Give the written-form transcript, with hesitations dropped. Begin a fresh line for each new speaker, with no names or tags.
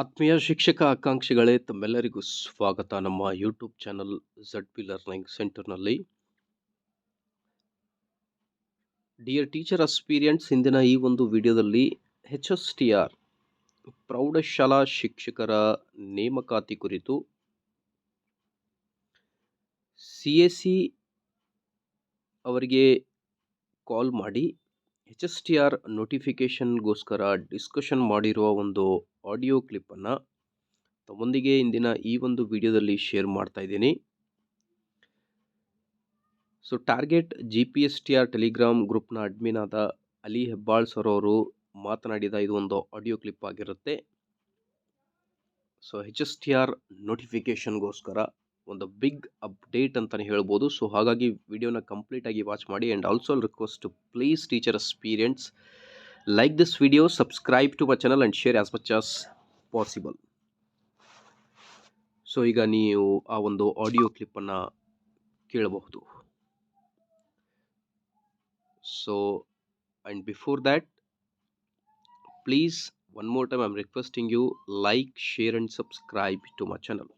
ಆತ್ಮೀಯ ಶಿಕ್ಷಕ ಆಕಾಂಕ್ಷಿಗಳೇ ತಮ್ಮೆಲ್ಲರಿಗೂ ಸ್ವಾಗತ ನಮ್ಮ YouTube channel Z P learning ಸೆಂಟರ್ನಲ್ಲಿ. ಡಿಯರ್ ಟೀಚರ್ ಅಸ್ಪೀರಿಯಂಟ್ಸ್, ಇಂದಿನ ಈ ಒಂದು ವಿಡಿಯೋದಲ್ಲಿ HSTR ಪ್ರೌಢಶಾಲಾ ಶಿಕ್ಷಕರ ನೇಮಕಾತಿ ಕುರಿತು CAC ಅವರಿಗೆ ಕಾಲ್ ಮಾಡಿ HSTR ನೋಟಿಫಿಕೇಶನ್ಗೋಸ್ಕರ ಡಿಸ್ಕಷನ್ ಮಾಡಿರುವ ಒಂದು ಆಡಿಯೋ ಕ್ಲಿಪ್ಪನ್ನು ತಮ್ಮೊಂದಿಗೆ ಇಂದಿನ ಈ ಒಂದು ವಿಡಿಯೋದಲ್ಲಿ ಶೇರ್ ಮಾಡ್ತಾ ಇದ್ದೀನಿ. ಸೊ ಟಾರ್ಗೆಟ್ GPSTR ಟೆಲಿಗ್ರಾಮ್ ಗ್ರೂಪ್ನ ಅಡ್ಮಿನ್ ಆದ ಅಲಿ ಹೆಬ್ಬಾಳ್ ಸರ್ ಅವರು ಮಾತನಾಡಿದ ಇದು ಒಂದು ಆಡಿಯೋ ಕ್ಲಿಪ್ ಆಗಿರುತ್ತೆ. ಸೊ HSTR ನೋಟಿಫಿಕೇಶನ್ಗೋಸ್ಕರ ಒಂದು ಬಿಗ್ ಅಪ್ಡೇಟ್ ಅಂತಲೇ ಹೇಳ್ಬೋದು. ಸೊ ಹಾಗಾಗಿ ವಿಡಿಯೋನ ಕಂಪ್ಲೀಟಾಗಿ ವಾಚ್ ಮಾಡಿ. And also request to please teacher experience like this video, subscribe to my channel and share as much as possible. So ಈಗ ನೀವು ಆ ಒಂದು ಆಡಿಯೋ ಕ್ಲಿಪ್ಪನ್ನು ಕೇಳಬಹುದು. So, and before that, please one more time I'm requesting you like, share and subscribe to my channel.